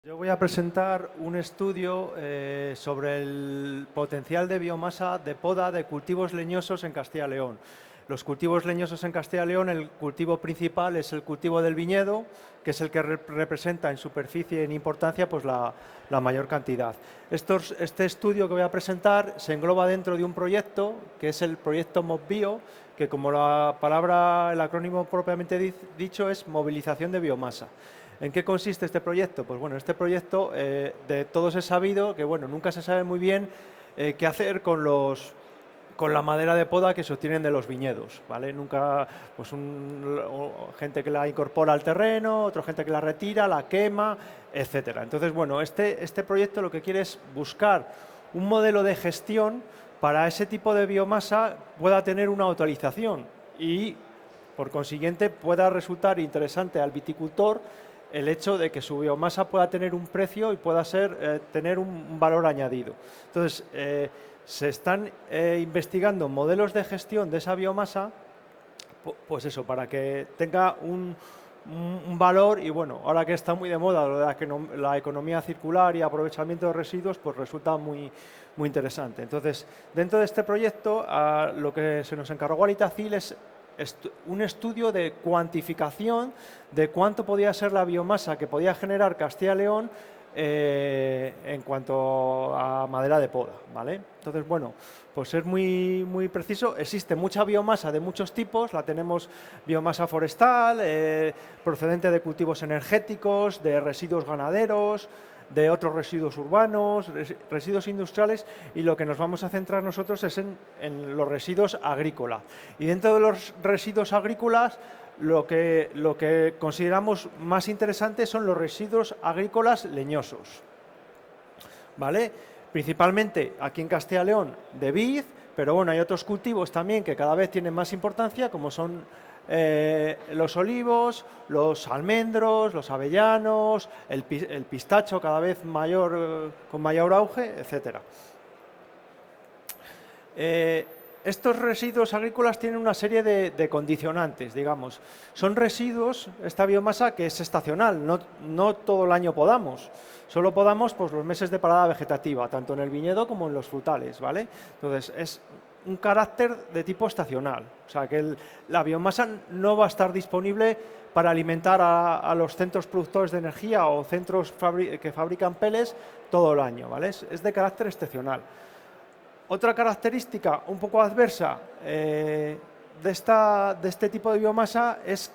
Yo voy a presentar un estudio sobre el potencial de biomasa de poda de cultivos leñosos en Castilla y León. Los cultivos leñosos en Castilla y León, el cultivo principal es el cultivo del viñedo, que es el que representa en superficie y en importancia pues, la mayor cantidad. Este estudio que voy a presentar se engloba dentro de un proyecto, que es el proyecto MOVBio, que como la palabra, el acrónimo propiamente dicho, es movilización de biomasa. ¿En qué consiste este proyecto? Pues bueno, este proyecto de todos es sabido que bueno, nunca se sabe muy bien qué hacer con la madera de poda que se obtienen de los viñedos, ¿vale? Nunca, pues gente que la incorpora al terreno, otra gente que la retira, la quema, etcétera. Entonces, bueno, este proyecto lo que quiere es buscar un modelo de gestión para ese tipo de biomasa pueda tener una utilización y, por consiguiente, pueda resultar interesante al viticultor el hecho de que su biomasa pueda tener un precio y pueda tener un valor añadido. Entonces, se están investigando modelos de gestión de esa biomasa, pues eso, para que tenga un valor y bueno, ahora que está muy de moda la economía circular y aprovechamiento de residuos, pues resulta muy interesante. Entonces, dentro de este proyecto, lo que se nos encargó a Itacil es un estudio de cuantificación de cuánto podía ser la biomasa que podía generar Castilla y León en cuanto a madera de poda, ¿vale? Entonces, bueno, pues ser muy preciso, existe mucha biomasa de muchos tipos, la tenemos biomasa forestal, procedente de cultivos energéticos, de residuos ganaderos, de otros residuos urbanos, residuos industriales, y lo que nos vamos a centrar nosotros es en los residuos agrícolas. Y dentro de los residuos agrícolas, lo que consideramos más interesante son los residuos agrícolas leñosos, ¿vale? Principalmente aquí en Castilla y León de vid, pero bueno, hay otros cultivos también que cada vez tienen más importancia, como son los olivos, los almendros, los avellanos, el pistacho cada vez mayor, con mayor auge, etcétera. Estos residuos agrícolas tienen una serie de condicionantes, digamos. Son residuos, esta biomasa, que es estacional, no todo el año podamos. Solo podamos pues, los meses de parada vegetativa, tanto en el viñedo como en los frutales, ¿vale? Entonces, es un carácter de tipo estacional. O sea, que la biomasa no va a estar disponible para alimentar a los centros productores de energía o centros que fabrican peles todo el año, ¿vale? Es de carácter excepcional. Otra característica un poco adversa de este tipo de biomasa es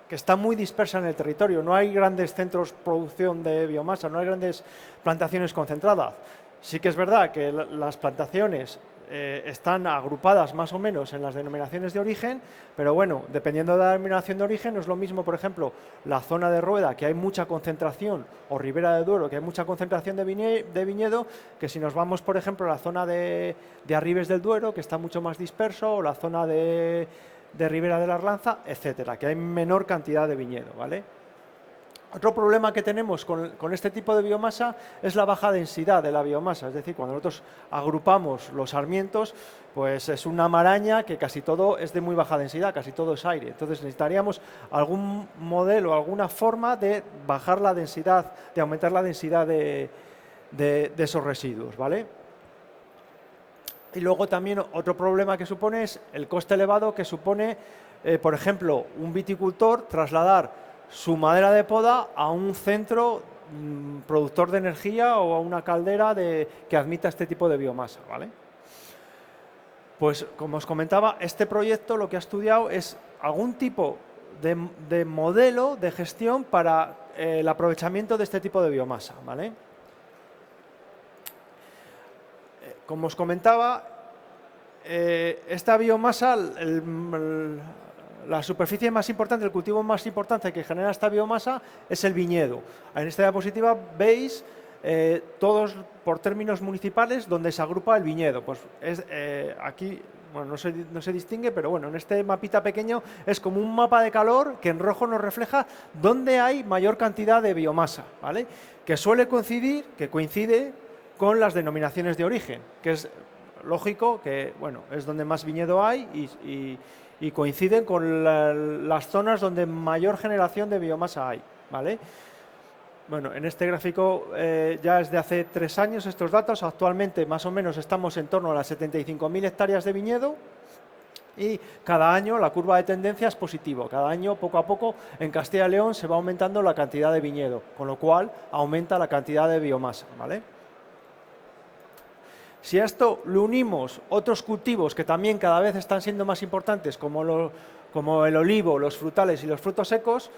que está muy dispersa en el territorio. No hay grandes centros de producción de biomasa, no hay grandes plantaciones concentradas. Sí que es verdad que las plantaciones están agrupadas más o menos en las denominaciones de origen, pero bueno, dependiendo de la denominación de origen, no es lo mismo, por ejemplo, la zona de Rueda, que hay mucha concentración, o Ribera de Duero, que hay mucha concentración de viñedo, que si nos vamos, por ejemplo, a la zona de Arribes del Duero, que está mucho más disperso, o la zona de Ribera de la Arlanza, etcétera, que hay menor cantidad de viñedo, ¿vale? Otro problema que tenemos con este tipo de biomasa es la baja densidad de la biomasa, es decir, cuando nosotros agrupamos los sarmientos, pues es una maraña que casi todo es de muy baja densidad, casi todo es aire. Entonces necesitaríamos algún modelo, alguna forma de bajar la densidad, de aumentar la densidad de esos residuos, ¿vale? Y luego también otro problema que supone es el coste elevado que supone, por ejemplo, un viticultor trasladar su madera de poda a un centro productor de energía o a una caldera que admita este tipo de biomasa, ¿vale? Pues, como os comentaba, este proyecto lo que ha estudiado es algún tipo de modelo de gestión para el aprovechamiento de este tipo de biomasa, ¿vale? Como os comentaba, esta biomasa, la superficie más importante, el cultivo más importante que genera esta biomasa es el viñedo. En esta diapositiva veis todos por términos municipales donde se agrupa el viñedo. Pues aquí bueno, no se distingue, pero bueno, en este mapita pequeño es como un mapa de calor que en rojo nos refleja dónde hay mayor cantidad de biomasa, ¿vale? Que coincide con las denominaciones de origen, que es lógico que bueno, es donde más viñedo hay y coinciden con las zonas donde mayor generación de biomasa hay, ¿vale? Bueno, en este gráfico ya es de hace 3 años estos datos. Actualmente más o menos estamos en torno a las 75.000 hectáreas de viñedo y cada año la curva de tendencia es positivo. Cada año, poco a poco, en Castilla y León se va aumentando la cantidad de viñedo, con lo cual aumenta la cantidad de biomasa, ¿vale? Si a esto le unimos otros cultivos que también cada vez están siendo más importantes, como el olivo, los frutales y los frutos secos,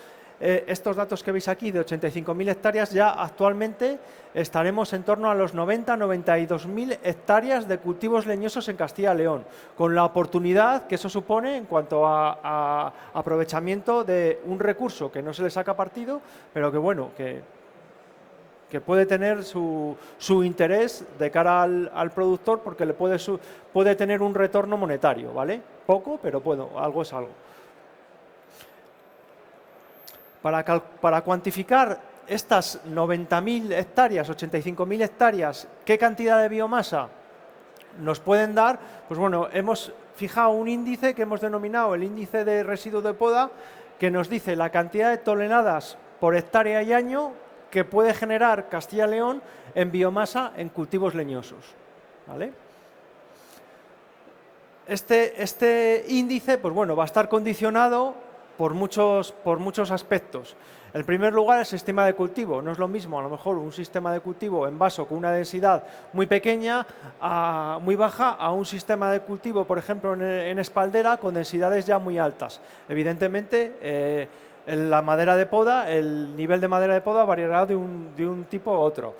estos datos que veis aquí de 85.000 hectáreas, ya actualmente estaremos en torno a los 90-92.000 hectáreas de cultivos leñosos en Castilla y León, con la oportunidad que eso supone en cuanto a aprovechamiento de un recurso que no se le saca partido, pero que bueno, que puede tener su interés de cara al productor, porque le puede tener un retorno monetario, ¿vale? Poco, pero bueno, algo es algo. Para cuantificar estas 90.000 hectáreas, 85.000 hectáreas, ¿qué cantidad de biomasa nos pueden dar? Pues bueno, hemos fijado un índice que hemos denominado el índice de residuo de poda, que nos dice la cantidad de toneladas por hectárea y año que puede generar Castilla y León en biomasa en cultivos leñosos, ¿vale? Este índice, pues bueno, va a estar condicionado por muchos aspectos. En primer lugar, el sistema de cultivo. No es lo mismo, a lo mejor, un sistema de cultivo en vaso con una densidad muy pequeña, muy baja, a un sistema de cultivo, por ejemplo, en espaldera, con densidades ya muy altas. Evidentemente, en la madera de poda, el nivel de madera de poda variará de un tipo a otro.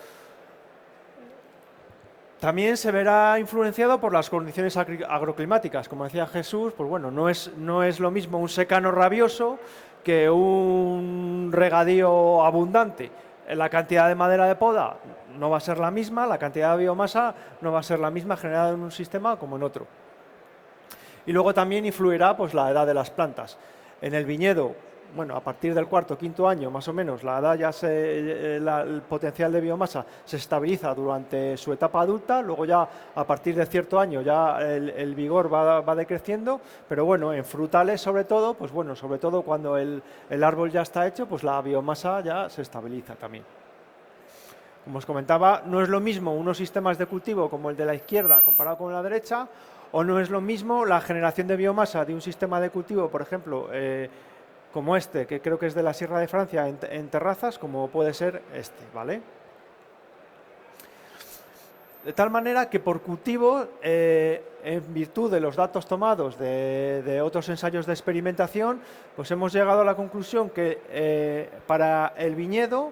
También se verá influenciado por las condiciones agroclimáticas. Como decía Jesús, pues bueno, no es lo mismo un secano rabioso que un regadío abundante. La cantidad de madera de poda no va a ser la misma, la cantidad de biomasa no va a ser la misma generada en un sistema como en otro. Y luego también influirá pues la edad de las plantas. En el viñedo, bueno, a partir del cuarto o quinto año, más o menos, la edad ya el potencial de biomasa se estabiliza durante su etapa adulta, luego ya a partir de cierto año ya el vigor va decreciendo, pero bueno, en frutales sobre todo, pues bueno, sobre todo cuando el árbol ya está hecho, pues la biomasa ya se estabiliza también. Como os comentaba, no es lo mismo unos sistemas de cultivo como el de la izquierda comparado con la derecha, o no es lo mismo la generación de biomasa de un sistema de cultivo, por ejemplo, como este, que creo que es de la Sierra de Francia, en terrazas, como puede ser este, ¿vale? De tal manera que por cultivo, en virtud de los datos tomados de otros ensayos de experimentación, pues hemos llegado a la conclusión que para el viñedo,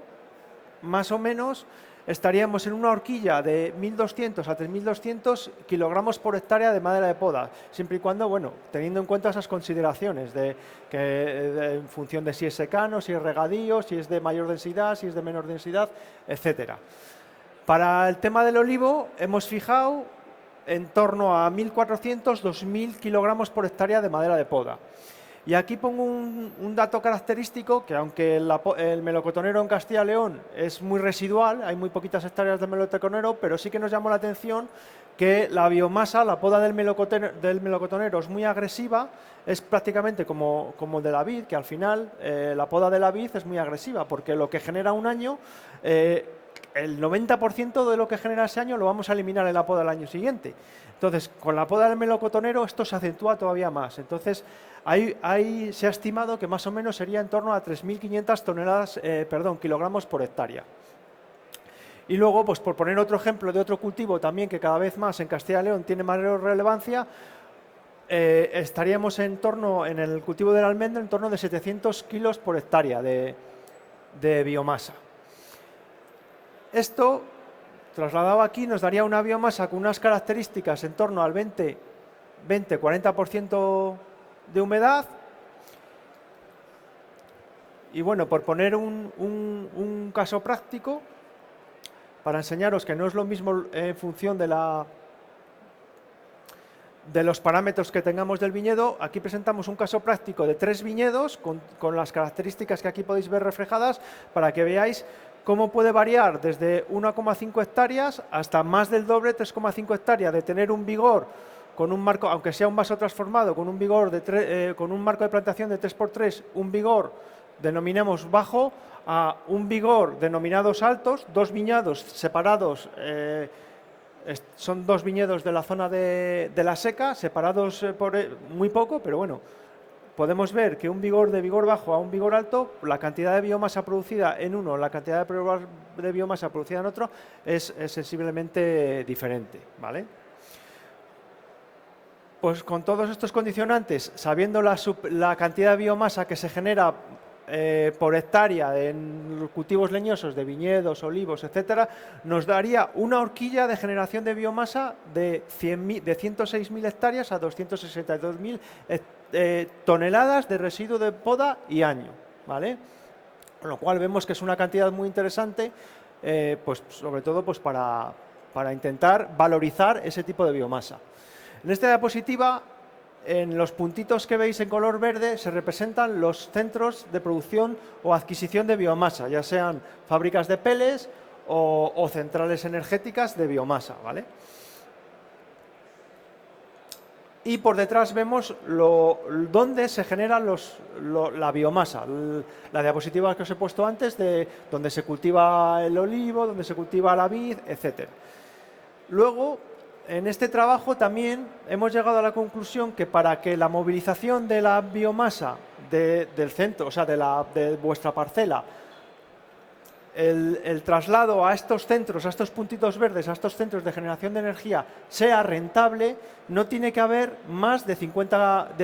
más o menos, estaríamos en una horquilla de 1.200 a 3.200 kilogramos por hectárea de madera de poda, siempre y cuando, bueno, teniendo en cuenta esas consideraciones en función de si es secano, si es regadío, si es de mayor densidad, si es de menor densidad, etcétera. Para el tema del olivo hemos fijado en torno a 1.400, 2.000 kilogramos por hectárea de madera de poda. Y aquí pongo un dato característico, que aunque el melocotonero en Castilla y León es muy residual, hay muy poquitas hectáreas de melocotonero, pero sí que nos llamó la atención que la biomasa, la poda del melocotonero es muy agresiva, es prácticamente como de la vid, que al final la poda de la vid es muy agresiva, porque lo que genera un año, el 90% de lo que genera ese año lo vamos a eliminar en la poda del año siguiente. Entonces, con la poda del melocotonero esto se acentúa todavía más. Entonces, ahí se ha estimado que más o menos sería en torno a 3.500 kilogramos por hectárea. Y luego, pues por poner otro ejemplo de otro cultivo también que cada vez más en Castilla y León tiene mayor relevancia, estaríamos en el cultivo del almendro en torno de 700 kilos por hectárea de biomasa. Esto, trasladado aquí, nos daría una biomasa con unas características en torno al 20-40% de humedad. Y bueno, por poner un caso práctico, para enseñaros que no es lo mismo en función de los parámetros que tengamos del viñedo, aquí presentamos un caso práctico de 3 viñedos con las características que aquí podéis ver reflejadas, para que veáis cómo puede variar desde 1,5 hectáreas hasta más del doble, 3,5 hectáreas, de tener un vigor con un marco, aunque sea un vaso transformado, con un vigor con un marco de plantación de 3×3, un vigor denominamos bajo a un vigor denominados altos, dos viñedos separados, son dos viñedos de la zona de la seca, separados por muy poco, pero bueno, podemos ver que un vigor de vigor bajo a un vigor alto, la cantidad de biomasa producida en uno, la cantidad de biomasa producida en otro es sensiblemente diferente, ¿vale? Pues con todos estos condicionantes, sabiendo la cantidad de biomasa que se genera por hectárea en los cultivos leñosos de viñedos, olivos, etcétera, nos daría una horquilla de generación de biomasa de 106.000 hectáreas a 262.000 toneladas de residuo de poda y año, ¿vale? Con lo cual vemos que es una cantidad muy interesante, pues sobre todo pues para intentar valorizar ese tipo de biomasa. En esta diapositiva, en los puntitos que veis en color verde, se representan los centros de producción o adquisición de biomasa, ya sean fábricas de peles o centrales energéticas de biomasa, ¿vale? Y por detrás vemos dónde se genera la biomasa. La diapositiva que os he puesto antes, de donde se cultiva el olivo, donde se cultiva la vid, etc. Luego, en este trabajo también hemos llegado a la conclusión que para que la movilización de la biomasa del centro, o sea, de vuestra parcela, el traslado a estos centros, a estos puntitos verdes, a estos centros de generación de energía, sea rentable, no tiene que haber más de 50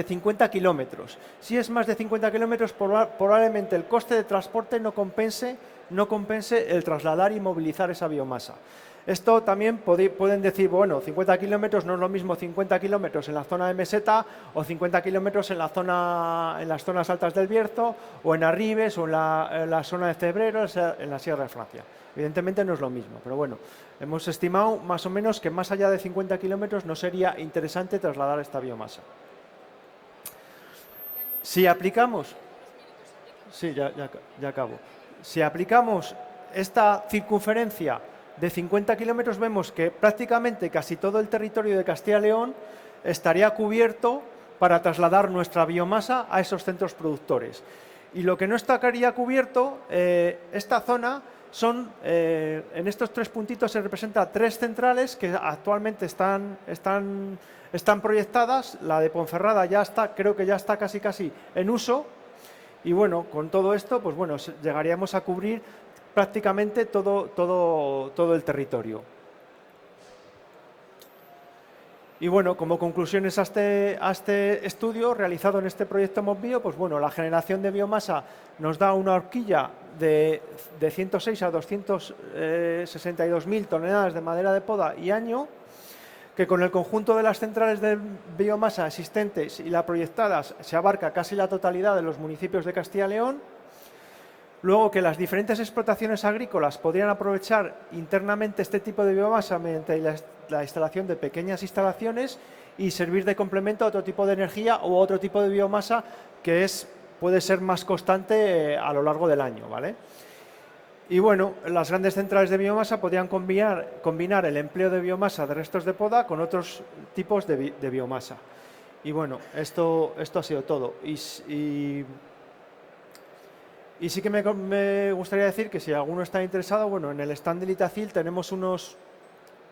kilómetros. Si es más de 50 kilómetros, probablemente el coste de transporte no compense el trasladar y movilizar esa biomasa. Esto también pueden decir, bueno, 50 kilómetros no es lo mismo 50 kilómetros en la zona de meseta o 50 kilómetros en las zonas altas del Bierzo o en Arribes o en la zona de Cebrero, en la Sierra de Francia. Evidentemente no es lo mismo, pero bueno, hemos estimado más o menos que más allá de 50 kilómetros no sería interesante trasladar esta biomasa. Si aplicamos... Sí, ya acabo. Si aplicamos esta circunferencia de 50 kilómetros, vemos que prácticamente casi todo el territorio de Castilla y León estaría cubierto para trasladar nuestra biomasa a esos centros productores. Y lo que no estaría cubierto, esta zona, en estos tres puntitos se representa tres centrales que actualmente están proyectadas. La de Ponferrada ya está, creo que ya está casi en uso. Y bueno, con todo esto, pues bueno, llegaríamos a cubrir prácticamente todo el territorio. Y bueno, como conclusiones a este estudio realizado en este proyecto MOBBio, pues bueno, la generación de biomasa nos da una horquilla de 106 a 262.000 toneladas de madera de poda y año, que con el conjunto de las centrales de biomasa existentes y las proyectadas se abarca casi la totalidad de los municipios de Castilla y León. Luego, que las diferentes explotaciones agrícolas podrían aprovechar internamente este tipo de biomasa mediante la instalación de pequeñas instalaciones y servir de complemento a otro tipo de energía u otro tipo de biomasa que puede ser más constante a lo largo del año, ¿vale? Y bueno, las grandes centrales de biomasa podrían combinar el empleo de biomasa de restos de poda con otros tipos de biomasa. Y bueno, esto ha sido todo. Y sí que me gustaría decir que si alguno está interesado, bueno, en el stand del Itacil tenemos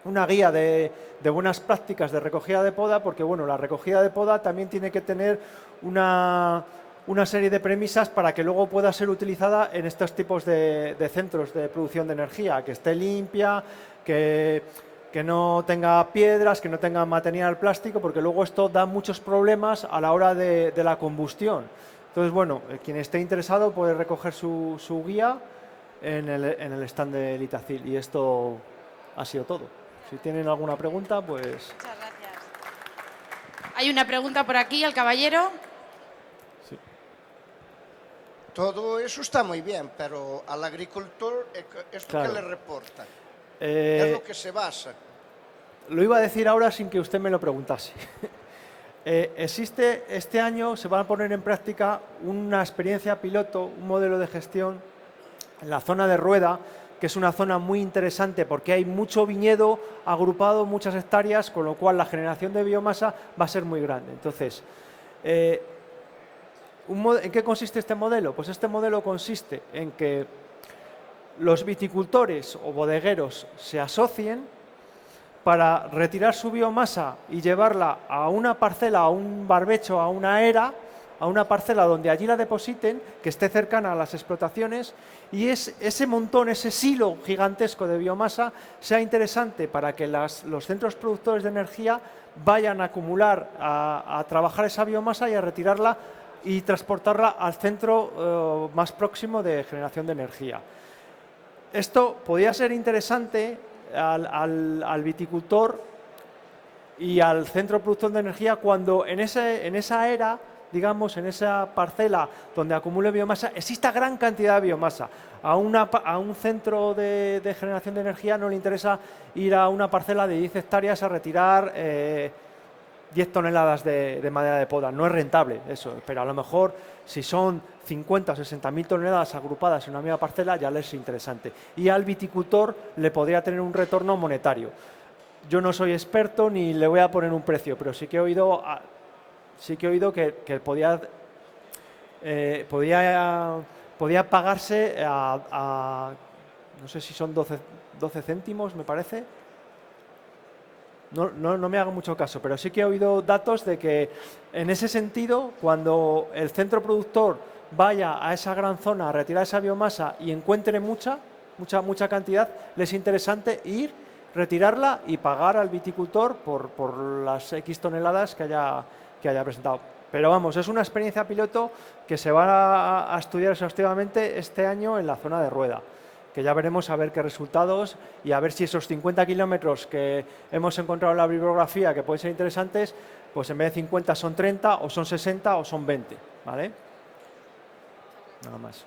una guía de buenas prácticas de recogida de poda, porque bueno, la recogida de poda también tiene que tener una serie de premisas para que luego pueda ser utilizada en estos tipos de centros de producción de energía, que esté limpia, que no tenga piedras, que no tenga material plástico, porque luego esto da muchos problemas a la hora de la combustión. Entonces, bueno, quien esté interesado puede recoger su guía en el stand del Itacil. Y esto ha sido todo. Si tienen alguna pregunta, pues... Muchas gracias. Hay una pregunta por aquí, al caballero. Sí. Todo eso está muy bien, pero al agricultor, ¿esto Claro. qué le reporta? ¿Es lo que se basa? Lo iba a decir ahora sin que usted me lo preguntase. Existe, este año se va a poner en práctica una experiencia piloto, un modelo de gestión en la zona de Rueda, que es una zona muy interesante porque hay mucho viñedo agrupado, muchas hectáreas, con lo cual la generación de biomasa va a ser muy grande. Entonces, ¿En qué consiste este modelo? Pues este modelo consiste en que los viticultores o bodegueros se asocien para retirar su biomasa y llevarla a una parcela, a un barbecho, a una era, a una parcela donde allí la depositen, que esté cercana a las explotaciones, y ese montón, ese silo gigantesco de biomasa sea interesante para que los centros productores de energía vayan a acumular, a trabajar esa biomasa y a retirarla y transportarla al centro más próximo de generación de energía. Esto podría ser interesante al viticultor y al centro productor de energía cuando en esa era, digamos, en esa parcela donde acumule biomasa, exista gran cantidad de biomasa. A un centro de generación de energía no le interesa ir a una parcela de 10 hectáreas a retirar 10 toneladas de madera de poda. No es rentable eso, pero a lo mejor si son 50 o 60.000 toneladas agrupadas en una misma parcela ya les es interesante. Y al viticultor le podría tener un retorno monetario. Yo no soy experto ni le voy a poner un precio, pero sí que he oído que podía pagarse no sé si son 12 céntimos, me parece. No me hago mucho caso, pero sí que he oído datos de que en ese sentido, cuando el centro productor vaya a esa gran zona a retirar esa biomasa y encuentre mucha cantidad, les es interesante ir, retirarla y pagar al viticultor por las X toneladas que haya presentado. Pero vamos, es una experiencia piloto que se va a estudiar exhaustivamente este año en la zona de Rueda, que ya veremos a ver qué resultados y a ver si esos 50 kilómetros que hemos encontrado en la bibliografía que pueden ser interesantes, pues en vez de 50 son 30 o son 60 o son 20, ¿vale? Nada más.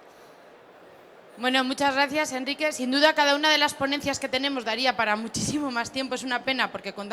Bueno, muchas gracias, Enrique. Sin duda, cada una de las ponencias que tenemos daría para muchísimo más tiempo. Es una pena porque contamos